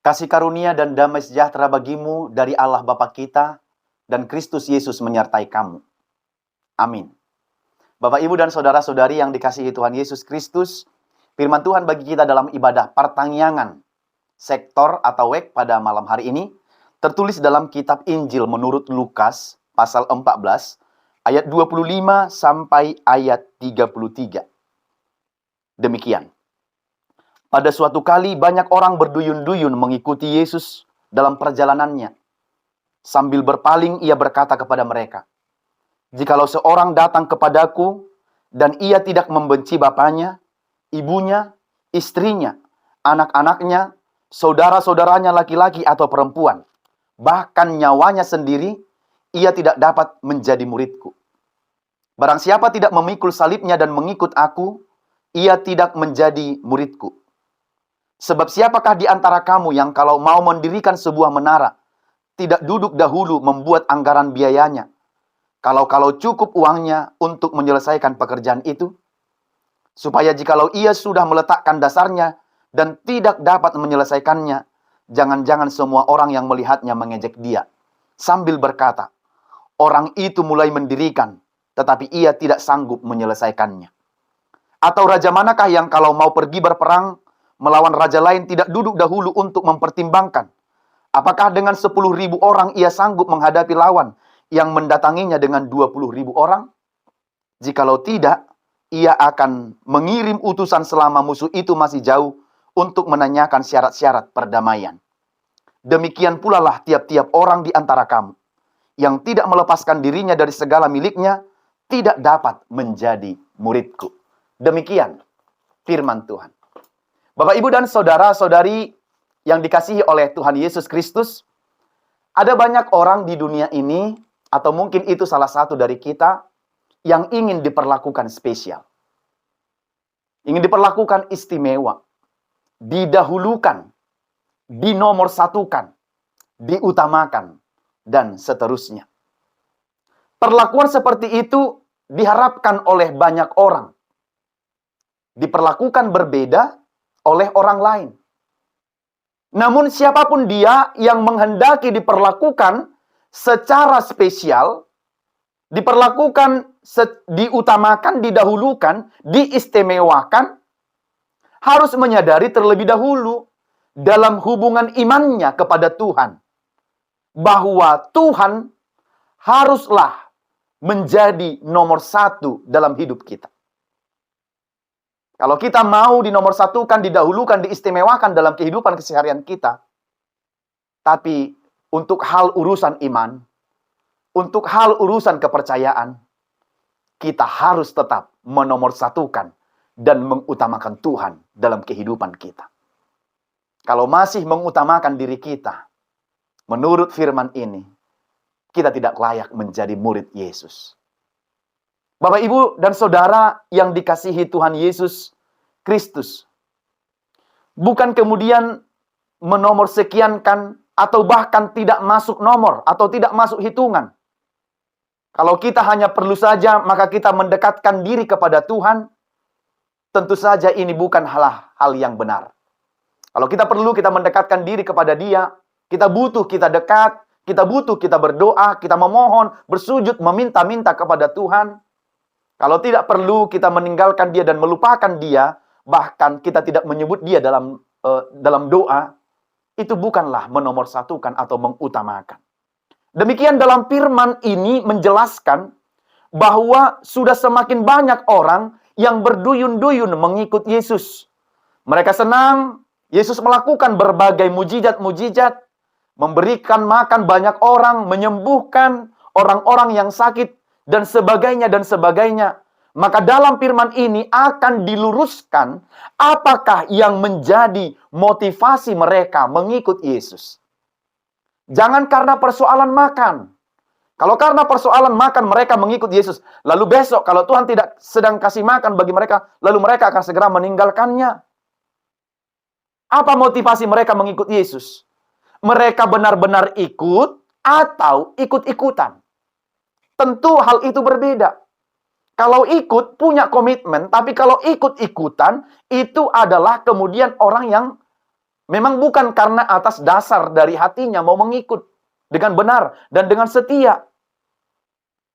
Kasih karunia dan damai sejahtera bagimu dari Allah Bapa kita dan Kristus Yesus menyertai kamu. Amin. Bapak, Ibu, dan saudara-saudari yang dikasihi Tuhan Yesus Kristus, firman Tuhan bagi kita dalam ibadah pertangyangan sektor atau WEK pada malam hari ini tertulis dalam kitab Injil menurut Lukas pasal 14 ayat 25 sampai ayat 33. Demikian. Pada suatu kali banyak orang berduyun-duyun mengikuti Yesus dalam perjalanannya. Sambil berpaling ia berkata kepada mereka, "Jikalau seorang datang kepadaku dan ia tidak membenci bapaknya, ibunya, istrinya, anak-anaknya, saudara-saudaranya laki-laki atau perempuan, bahkan nyawanya sendiri, ia tidak dapat menjadi muridku. Barang siapa tidak memikul salibnya dan mengikut aku, ia tidak menjadi muridku. Sebab siapakah di antara kamu yang kalau mau mendirikan sebuah menara, tidak duduk dahulu membuat anggaran biayanya, kalau cukup uangnya untuk menyelesaikan pekerjaan itu? Supaya jikalau ia sudah meletakkan dasarnya dan tidak dapat menyelesaikannya, jangan-jangan semua orang yang melihatnya mengejek dia, sambil berkata, orang itu mulai mendirikan, tetapi ia tidak sanggup menyelesaikannya. Atau raja manakah yang kalau mau pergi berperang, melawan raja lain tidak duduk dahulu untuk mempertimbangkan, apakah dengan 10.000 orang ia sanggup menghadapi lawan yang mendatanginya dengan 20.000 orang? Jikalau tidak, ia akan mengirim utusan selama musuh itu masih jauh untuk menanyakan syarat-syarat perdamaian. Demikian pula lah tiap-tiap orang di antara kamu yang tidak melepaskan dirinya dari segala miliknya tidak dapat menjadi muridku." Demikian firman Tuhan. Bapak, Ibu, dan saudara-saudari yang dikasihi oleh Tuhan Yesus Kristus, ada banyak orang di dunia ini, atau mungkin itu salah satu dari kita, yang ingin diperlakukan spesial. Ingin diperlakukan istimewa, didahulukan, dinomorsatukan, diutamakan, dan seterusnya. Perlakuan seperti itu diharapkan oleh banyak orang. Diperlakukan berbeda oleh orang lain. Namun siapapun dia yang menghendaki diperlakukan secara spesial, diperlakukan, diutamakan, didahulukan, diistimewakan, harus menyadari terlebih dahulu dalam hubungan imannya kepada Tuhan, bahwa Tuhan haruslah menjadi nomor satu dalam hidup kita. Kalau kita mau dinomorsatukan, didahulukan, diistimewakan dalam kehidupan keseharian kita, tapi untuk hal urusan iman, untuk hal urusan kepercayaan, kita harus tetap menomorsatukan dan mengutamakan Tuhan dalam kehidupan kita. Kalau masih mengutamakan diri kita, menurut firman ini, kita tidak layak menjadi murid Yesus. Bapak, Ibu, dan saudara yang dikasihi Tuhan Yesus Kristus, bukan kemudian menomorsekiankan atau bahkan tidak masuk nomor atau tidak masuk hitungan. Kalau kita hanya perlu saja maka kita mendekatkan diri kepada Tuhan, tentu saja ini bukan hal yang benar. Kalau kita perlu kita mendekatkan diri kepada Dia, kita butuh kita dekat, kita butuh kita berdoa, kita memohon, bersujud, meminta-minta kepada Tuhan. Kalau tidak perlu kita meninggalkan Dia dan melupakan Dia, bahkan kita tidak menyebut Dia dalam doa, itu bukanlah menomorsatukan atau mengutamakan. Demikian dalam firman ini menjelaskan bahwa sudah semakin banyak orang yang berduyun-duyun mengikut Yesus. Mereka senang Yesus melakukan berbagai mujizat-mujizat, memberikan makan banyak orang, menyembuhkan orang-orang yang sakit, dan sebagainya, dan sebagainya. Maka dalam firman ini akan diluruskan apakah yang menjadi motivasi mereka mengikut Yesus. Jangan karena persoalan makan. Kalau karena persoalan makan mereka mengikut Yesus, lalu besok kalau Tuhan tidak sedang kasih makan bagi mereka, lalu mereka akan segera meninggalkannya. Apa motivasi mereka mengikut Yesus? Mereka benar-benar ikut atau ikut-ikutan? Tentu hal itu berbeda. Kalau ikut, punya komitmen. Tapi kalau ikut-ikutan, itu adalah kemudian orang yang Memang bukan karena atas dasar dari hatinya mau mengikut dengan benar dan dengan setia.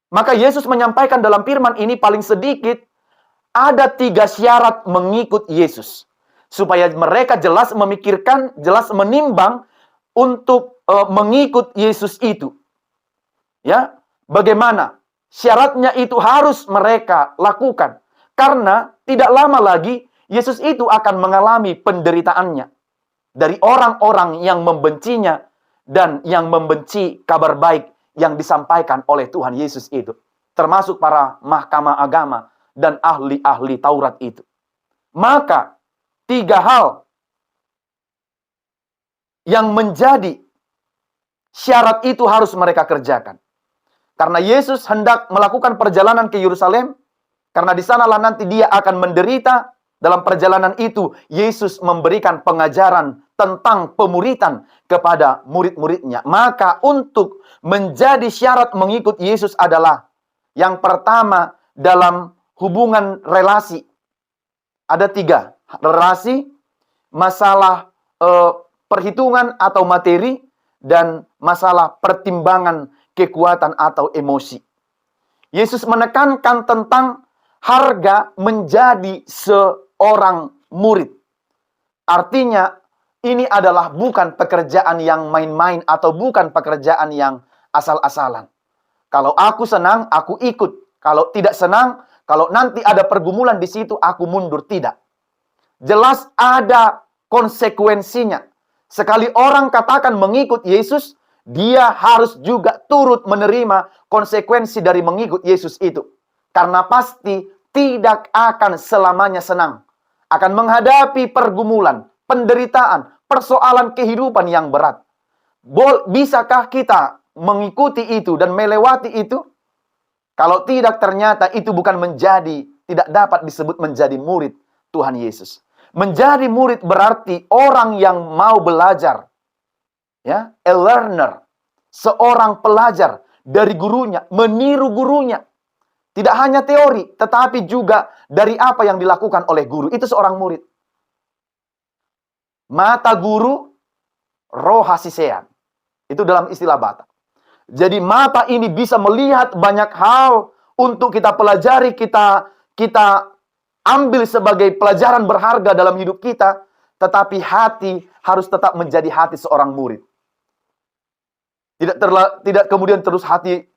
Maka Yesus menyampaikan dalam firman ini paling sedikit ada 3 syarat mengikut Yesus. Supaya mereka jelas memikirkan, jelas menimbang untuk mengikut Yesus itu. Ya, bagaimana? Syaratnya itu harus mereka lakukan. Karena tidak lama lagi Yesus itu akan mengalami penderitaannya dari orang-orang yang membencinya dan yang membenci kabar baik yang disampaikan oleh Tuhan Yesus itu. Termasuk para mahkamah agama dan ahli-ahli Taurat itu. Maka 3 hal yang menjadi syarat itu harus mereka kerjakan. Karena Yesus hendak melakukan perjalanan ke Yerusalem, karena di sanalah nanti dia akan menderita. Dalam perjalanan itu, Yesus memberikan pengajaran tentang pemuritan kepada murid-muridnya. Maka untuk menjadi syarat mengikut Yesus adalah yang pertama dalam hubungan relasi. Ada 3 relasi, masalah perhitungan atau materi, dan masalah pertimbangan kekuatan atau emosi. Yesus menekankan tentang harga menjadi seorang murid. Artinya, ini adalah bukan pekerjaan yang main-main atau bukan pekerjaan yang asal-asalan. Kalau aku senang, aku ikut. Kalau tidak senang, kalau nanti ada pergumulan di situ, aku mundur. Tidak. Jelas ada konsekuensinya. Sekali orang katakan mengikut Yesus, dia harus juga turut menerima konsekuensi dari mengikut Yesus itu. Karena pasti tidak akan selamanya senang. Akan menghadapi pergumulan, penderitaan, persoalan kehidupan yang berat. Bisakah kita mengikuti itu dan melewati itu? Kalau tidak, ternyata itu bukan tidak dapat disebut menjadi murid Tuhan Yesus. Menjadi murid berarti orang yang mau belajar. Ya, a learner, seorang pelajar dari gurunya, meniru gurunya. Tidak hanya teori, tetapi juga dari apa yang dilakukan oleh guru. Itu seorang murid. Mata guru, roh hasisean. Itu dalam istilah Batak. Jadi mata ini bisa melihat banyak hal untuk kita pelajari, kita ambil sebagai pelajaran berharga dalam hidup kita. Tetapi hati harus tetap menjadi hati seorang murid. Tidak kemudian terus hati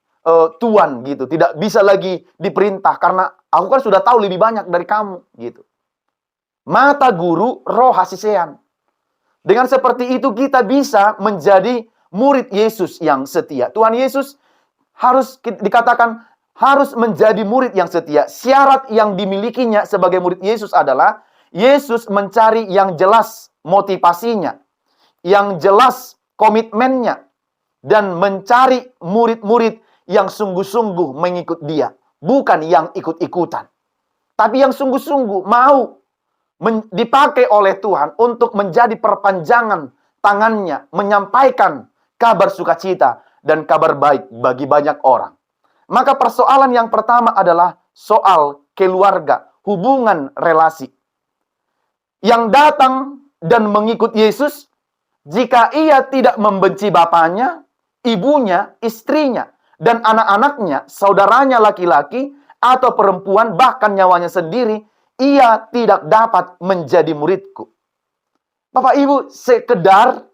tuan gitu. Tidak bisa lagi diperintah karena aku kan sudah tahu lebih banyak dari kamu gitu. Mata guru, roh hasisean. Dengan seperti itu kita bisa menjadi murid Yesus yang setia. Tuhan Yesus harus dikatakan harus menjadi murid yang setia. Syarat yang dimilikinya sebagai murid Yesus adalah Yesus mencari yang jelas motivasinya, yang jelas komitmennya, dan mencari murid-murid yang sungguh-sungguh mengikut dia. Bukan yang ikut-ikutan. Tapi yang sungguh-sungguh mau dipakai oleh Tuhan untuk menjadi perpanjangan tangannya. Menyampaikan kabar sukacita dan kabar baik bagi banyak orang. Maka persoalan yang pertama adalah soal keluarga, hubungan relasi. Yang datang dan mengikut Yesus, jika ia tidak membenci bapaknya, ibunya, istrinya, dan anak-anaknya, saudaranya laki-laki atau perempuan, bahkan nyawanya sendiri, ia tidak dapat menjadi muridku. Bapak Ibu, sekedar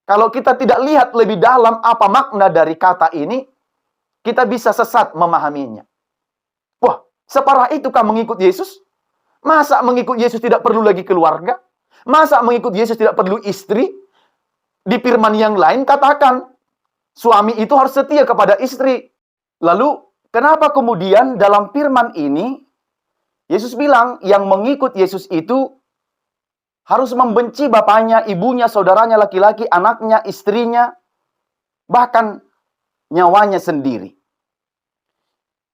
kalau kita tidak lihat lebih dalam apa makna dari kata ini, kita bisa sesat memahaminya. Wah, separah itukah mengikut Yesus? Masa mengikut Yesus tidak perlu lagi keluarga? Masa mengikut Yesus tidak perlu istri? Di firman yang lain katakan, suami itu harus setia kepada istri. Lalu, kenapa kemudian dalam firman ini, Yesus bilang yang mengikut Yesus itu harus membenci bapaknya, ibunya, saudaranya laki-laki, anaknya, istrinya, bahkan nyawanya sendiri.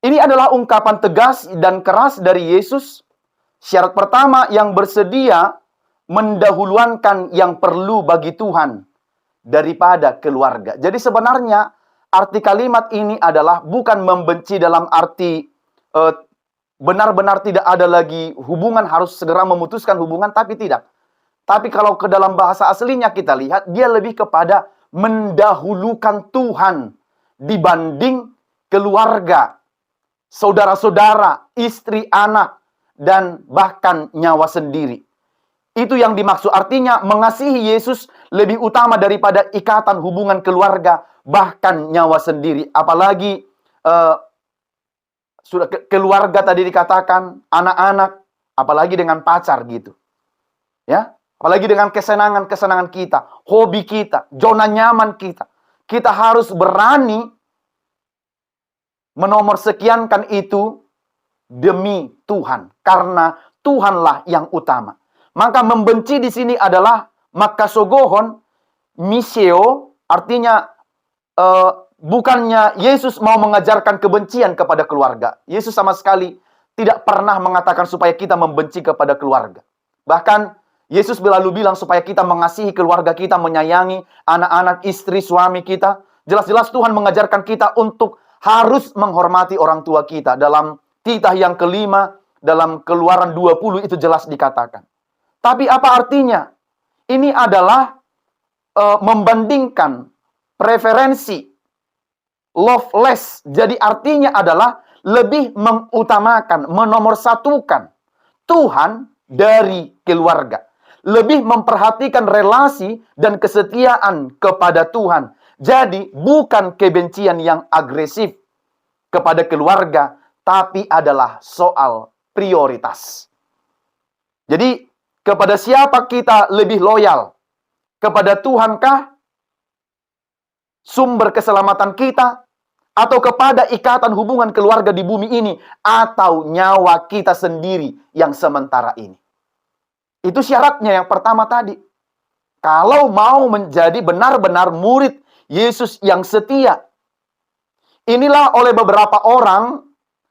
Ini adalah ungkapan tegas dan keras dari Yesus. Syarat pertama, yang bersedia mendahulukan yang perlu bagi Tuhan daripada keluarga. Jadi sebenarnya arti kalimat ini adalah bukan membenci dalam arti benar-benar tidak ada lagi hubungan, harus segera memutuskan hubungan, tapi tidak. Tapi kalau ke dalam bahasa aslinya kita lihat, dia lebih kepada mendahulukan Tuhan dibanding keluarga, saudara-saudara, istri, anak, dan bahkan nyawa sendiri. Itu yang dimaksud, artinya mengasihi Yesus lebih utama daripada ikatan hubungan keluarga, bahkan nyawa sendiri. Apalagi sudah keluarga tadi dikatakan, anak-anak, apalagi dengan pacar gitu. Ya, apalagi dengan kesenangan-kesenangan kita, hobi kita, zona nyaman kita. Kita harus berani menomorsekiankan itu demi Tuhan, karena Tuhanlah yang utama. Maka membenci di sini adalah makasogohon, miseo, artinya bukannya Yesus mau mengajarkan kebencian kepada keluarga. Yesus sama sekali tidak pernah mengatakan supaya kita membenci kepada keluarga. Bahkan Yesus selalu bilang supaya kita mengasihi keluarga kita, menyayangi anak-anak, istri, suami kita. Jelas-jelas Tuhan mengajarkan kita untuk harus menghormati orang tua kita. Dalam titah yang kelima, dalam Keluaran 20 itu jelas dikatakan. Tapi apa artinya? Ini adalah membandingkan preferensi, loveless. Jadi artinya adalah lebih mengutamakan, menomorsatukan Tuhan dari keluarga. Lebih memperhatikan relasi dan kesetiaan kepada Tuhan. Jadi bukan kebencian yang agresif kepada keluarga, tapi adalah soal prioritas. Jadi kepada siapa kita lebih loyal? Kepada Tuhankah sumber keselamatan kita, atau kepada ikatan hubungan keluarga di bumi ini, atau nyawa kita sendiri yang sementara ini? Itu syaratnya yang pertama tadi. Kalau mau menjadi benar-benar murid Yesus yang setia. Inilah oleh beberapa orang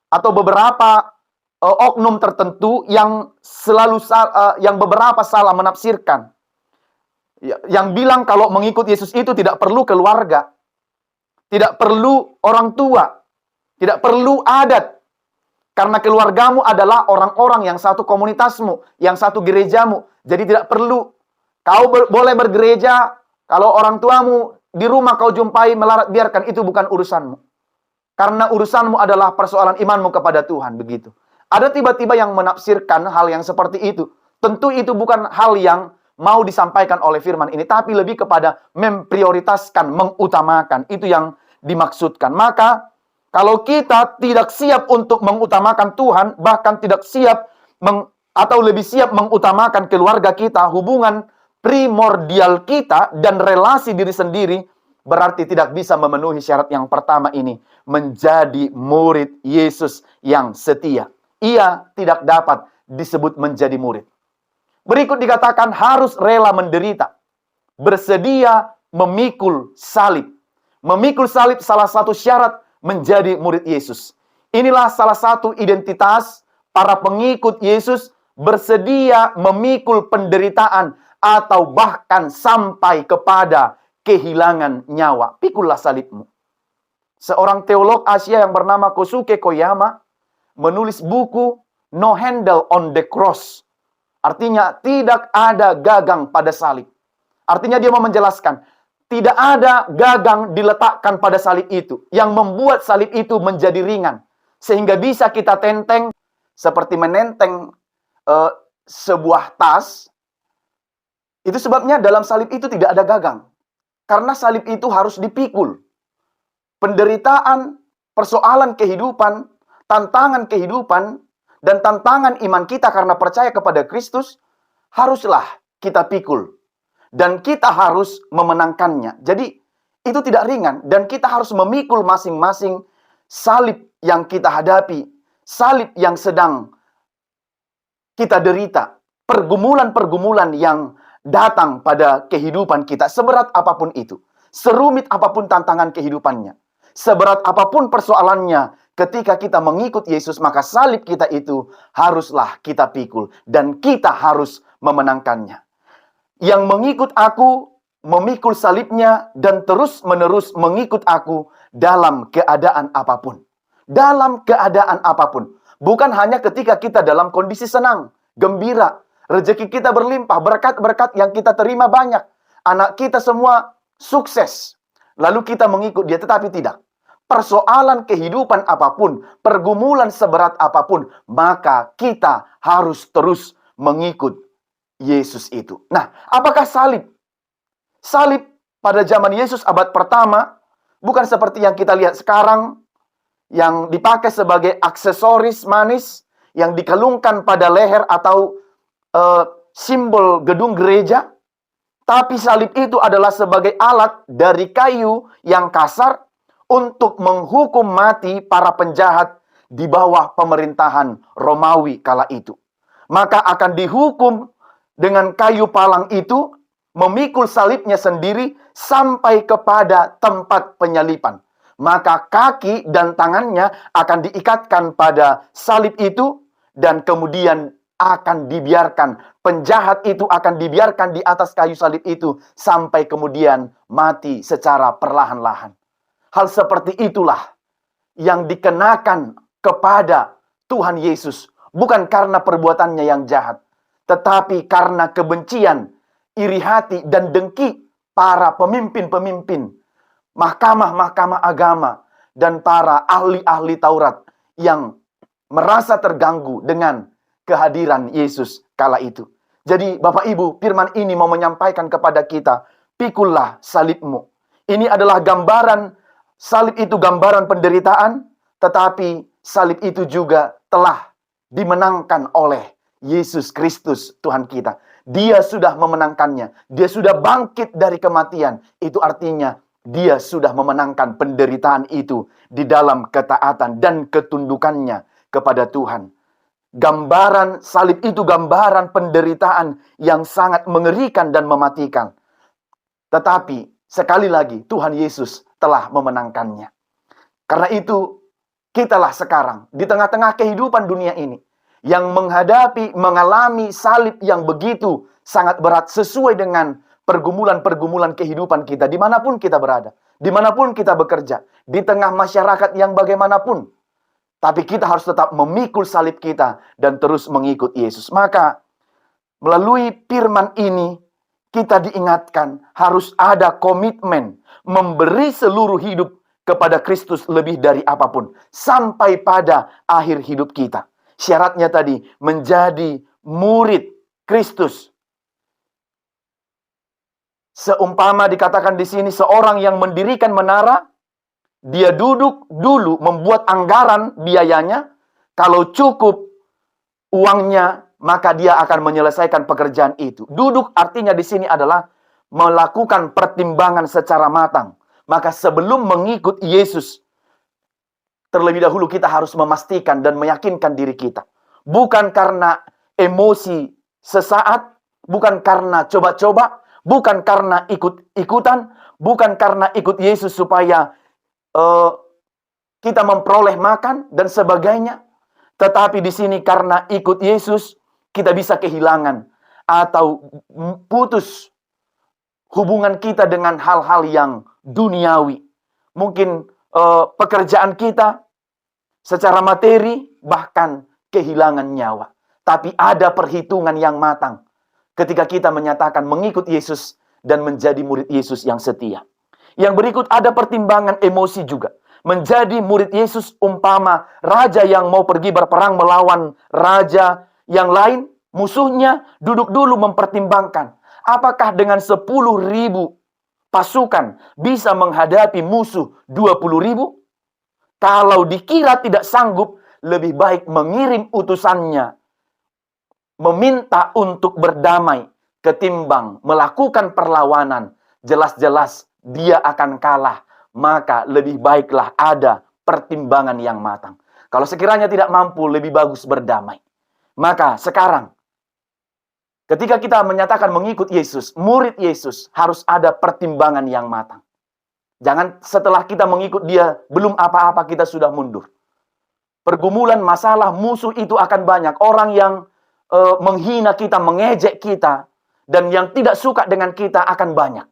atau beberapa oknum tertentu yang yang beberapa salah menafsirkan. Yang bilang kalau mengikut Yesus itu tidak perlu keluarga, tidak perlu orang tua, tidak perlu adat. Karena keluargamu adalah orang-orang yang satu komunitasmu, yang satu gerejamu. Jadi tidak perlu. Kau boleh bergereja, kalau orang tuamu di rumah kau jumpai melarat, biarkan, itu bukan urusanmu. Karena urusanmu adalah persoalan imanmu kepada Tuhan, begitu. Ada tiba-tiba yang menafsirkan hal yang seperti itu. Tentu itu bukan hal yang mau disampaikan oleh firman ini, tapi lebih kepada memprioritaskan, mengutamakan. Itu yang dimaksudkan. Maka kalau kita tidak siap untuk mengutamakan Tuhan, bahkan tidak siap atau lebih siap mengutamakan keluarga kita, hubungan primordial kita dan relasi diri sendiri, berarti tidak bisa memenuhi syarat yang pertama ini, menjadi murid Yesus yang setia. Ia tidak dapat disebut menjadi murid. Berikut dikatakan harus rela menderita, bersedia memikul salib. Memikul salib salah satu syarat menjadi murid Yesus. Inilah salah satu identitas para pengikut Yesus, bersedia memikul penderitaan atau bahkan sampai kepada kehilangan nyawa. Pikullah salibmu. Seorang teolog Asia yang bernama Kosuke Koyama menulis buku No Handle on the Cross. Artinya tidak ada gagang pada salib. Artinya dia mau menjelaskan, tidak ada gagang diletakkan pada salib itu yang membuat salib itu menjadi ringan. Sehingga bisa kita tenteng seperti menenteng sebuah tas. Itu sebabnya dalam salib itu tidak ada gagang. Karena salib itu harus dipikul. Penderitaan, persoalan kehidupan, tantangan kehidupan, dan tantangan iman kita karena percaya kepada Kristus, haruslah kita pikul. Dan kita harus memenangkannya. Jadi itu tidak ringan. Dan kita harus memikul masing-masing salib yang kita hadapi. Salib yang sedang kita derita. Pergumulan-pergumulan yang datang pada kehidupan kita. Seberat apapun itu. Serumit apapun tantangan kehidupannya. Seberat apapun persoalannya. Ketika kita mengikut Yesus, maka salib kita itu haruslah kita pikul. Dan kita harus memenangkannya. Yang mengikut aku, memikul salibnya, dan terus-menerus mengikut aku dalam keadaan apapun. Dalam keadaan apapun. Bukan hanya ketika kita dalam kondisi senang, gembira, Rezeki kita berlimpah, berkat-berkat yang kita terima banyak. Anak kita semua sukses. Lalu kita mengikut dia, tetapi tidak. Persoalan kehidupan apapun, pergumulan seberat apapun, maka kita harus terus mengikut Yesus itu. Nah, apakah salib? Salib pada zaman Yesus abad pertama bukan seperti yang kita lihat sekarang, yang dipakai sebagai aksesoris manis, yang dikalungkan pada leher atau simbol gedung gereja. Tapi salib itu adalah sebagai alat dari kayu yang kasar untuk menghukum mati para penjahat di bawah pemerintahan Romawi kala itu. Maka akan dihukum dengan kayu palang itu, memikul salibnya sendiri sampai kepada tempat penyalipan. Maka kaki dan tangannya akan diikatkan pada salib itu, dan kemudian akan dibiarkan, penjahat itu akan dibiarkan di atas kayu salib itu sampai kemudian mati secara perlahan-lahan. Hal seperti itulah yang dikenakan kepada Tuhan Yesus, bukan karena perbuatannya yang jahat, tetapi karena kebencian, iri hati, dan dengki para pemimpin-pemimpin, mahkamah-mahkamah agama, dan para ahli-ahli Taurat yang merasa terganggu dengan kehadiran Yesus kala itu. Jadi Bapak Ibu, firman ini mau menyampaikan kepada kita, pikullah salibmu. Ini adalah gambaran, salib itu gambaran penderitaan, tetapi salib itu juga telah dimenangkan oleh Yesus Kristus Tuhan kita. Dia sudah memenangkannya. Dia sudah bangkit dari kematian. Itu artinya dia sudah memenangkan penderitaan itu di dalam ketaatan dan ketundukannya kepada Tuhan. Gambaran salib itu gambaran penderitaan yang sangat mengerikan dan mematikan. Tetapi sekali lagi Tuhan Yesus telah memenangkannya. Karena itu kitalah sekarang di tengah-tengah kehidupan dunia ini yang mengalami salib yang begitu sangat berat sesuai dengan pergumulan-pergumulan kehidupan kita dimanapun kita berada, dimanapun kita bekerja, di tengah masyarakat yang bagaimanapun. Tapi kita harus tetap memikul salib kita dan terus mengikut Yesus. Maka melalui firman ini kita diingatkan harus ada komitmen memberi seluruh hidup kepada Kristus lebih dari apapun sampai pada akhir hidup kita. Syaratnya tadi menjadi murid Kristus. Seumpama dikatakan di sini seorang yang mendirikan menara, dia duduk dulu membuat anggaran biayanya. Kalau cukup uangnya, maka dia akan menyelesaikan pekerjaan itu. Duduk artinya di sini adalah melakukan pertimbangan secara matang. Maka sebelum mengikut Yesus, terlebih dahulu kita harus memastikan dan meyakinkan diri kita. Bukan karena emosi sesaat, bukan karena coba-coba, bukan karena ikut-ikutan, bukan karena ikut Yesus supaya kita memperoleh makan dan sebagainya. Tetapi di sini karena ikut Yesus, kita bisa kehilangan atau putus hubungan kita dengan hal-hal yang duniawi. Mungkin pekerjaan kita secara materi, bahkan kehilangan nyawa. Tapi ada perhitungan yang matang ketika kita menyatakan mengikut Yesus dan menjadi murid Yesus yang setia. Yang berikut ada pertimbangan emosi juga. Menjadi murid Yesus umpama raja yang mau pergi berperang melawan raja yang lain, musuhnya duduk dulu mempertimbangkan, apakah dengan 10.000 pasukan bisa menghadapi musuh 20.000? Kalau dikira tidak sanggup, lebih baik mengirim utusannya meminta untuk berdamai ketimbang melakukan perlawanan. Jelas-jelas dia akan kalah. Maka lebih baiklah ada pertimbangan yang matang. Kalau sekiranya tidak mampu, lebih bagus berdamai. Maka sekarang, ketika kita menyatakan mengikut Yesus, murid Yesus, harus ada pertimbangan yang matang. Jangan setelah kita mengikut dia, belum apa-apa kita sudah mundur. Pergumulan, masalah, musuh itu akan banyak. Orang yang menghina kita, mengejek kita, dan yang tidak suka dengan kita akan banyak.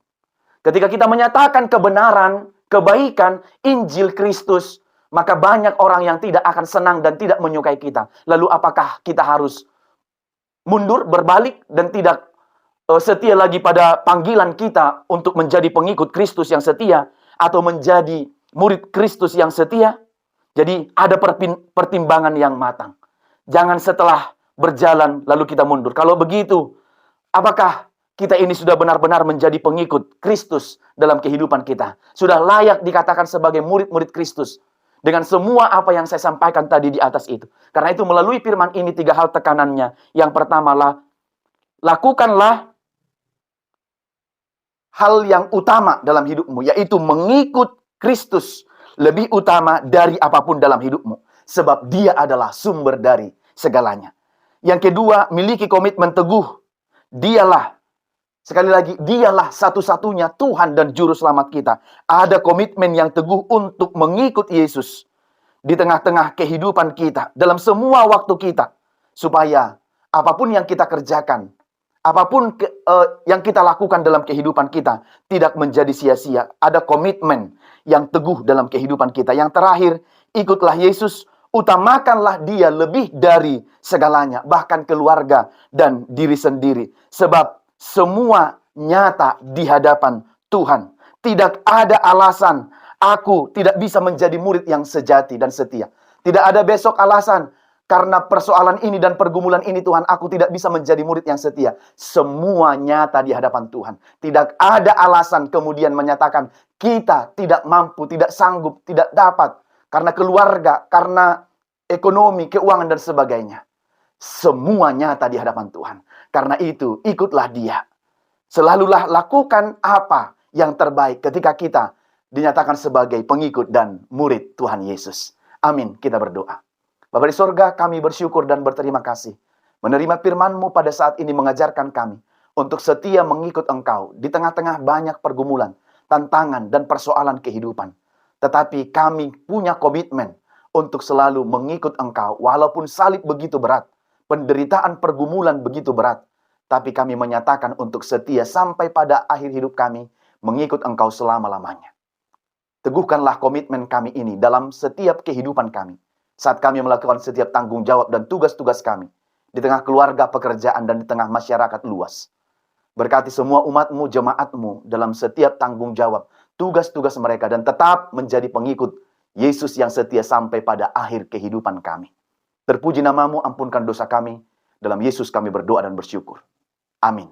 Ketika kita menyatakan kebenaran, kebaikan, Injil Kristus, maka banyak orang yang tidak akan senang dan tidak menyukai kita. Lalu apakah kita harus mundur, berbalik, dan tidak setia lagi pada panggilan kita untuk menjadi pengikut Kristus yang setia, atau menjadi murid Kristus yang setia. Jadi ada pertimbangan yang matang. Jangan setelah berjalan lalu kita mundur. Kalau begitu, apakah kita ini sudah benar-benar menjadi pengikut Kristus dalam kehidupan kita? Sudah layak dikatakan sebagai murid-murid Kristus dengan semua apa yang saya sampaikan tadi di atas itu. Karena itu melalui firman ini 3 hal tekanannya. Yang pertama, lakukanlah hal yang utama dalam hidupmu, yaitu mengikut Kristus lebih utama dari apapun dalam hidupmu. Sebab dia adalah sumber dari segalanya. Yang kedua, miliki komitmen teguh. Dialah, sekali lagi, dialah satu-satunya Tuhan dan Juru Selamat kita. Ada komitmen yang teguh untuk mengikut Yesus di tengah-tengah kehidupan kita, dalam semua waktu kita. Supaya apapun yang kita kerjakan, apapun yang kita lakukan dalam kehidupan kita, tidak menjadi sia-sia. Ada komitmen yang teguh dalam kehidupan kita. Yang terakhir, ikutlah Yesus, utamakanlah dia lebih dari segalanya, bahkan keluarga dan diri sendiri. Sebab semua nyata di hadapan Tuhan. Tidak ada alasan aku tidak bisa menjadi murid yang sejati dan setia. Tidak ada besok alasan, karena persoalan ini dan pergumulan ini Tuhan, aku tidak bisa menjadi murid yang setia. Semua nyata di hadapan Tuhan. Tidak ada alasan kemudian menyatakan kita tidak mampu, tidak sanggup, tidak dapat. Karena keluarga, karena ekonomi, keuangan, dan sebagainya. Semua nyata di hadapan Tuhan. Karena itu, ikutlah dia. Selalulah lakukan apa yang terbaik ketika kita dinyatakan sebagai pengikut dan murid Tuhan Yesus. Amin. Kita berdoa. Bapa di sorga, kami bersyukur dan berterima kasih menerima firman-Mu pada saat ini mengajarkan kami untuk setia mengikut Engkau di tengah-tengah banyak pergumulan, tantangan, dan persoalan kehidupan. Tetapi kami punya komitmen untuk selalu mengikut Engkau walaupun salib begitu berat, penderitaan pergumulan begitu berat. Tapi kami menyatakan untuk setia sampai pada akhir hidup kami mengikut Engkau selama-lamanya. Teguhkanlah komitmen kami ini dalam setiap kehidupan kami. Saat kami melakukan setiap tanggung jawab dan tugas-tugas kami. Di tengah keluarga, pekerjaan, dan di tengah masyarakat luas. Berkati semua umat-Mu, jemaat-Mu dalam setiap tanggung jawab, tugas-tugas mereka. Dan tetap menjadi pengikut Yesus yang setia sampai pada akhir kehidupan kami. Terpuji nama-Mu, ampunkan dosa kami. Dalam Yesus kami berdoa dan bersyukur. Amin.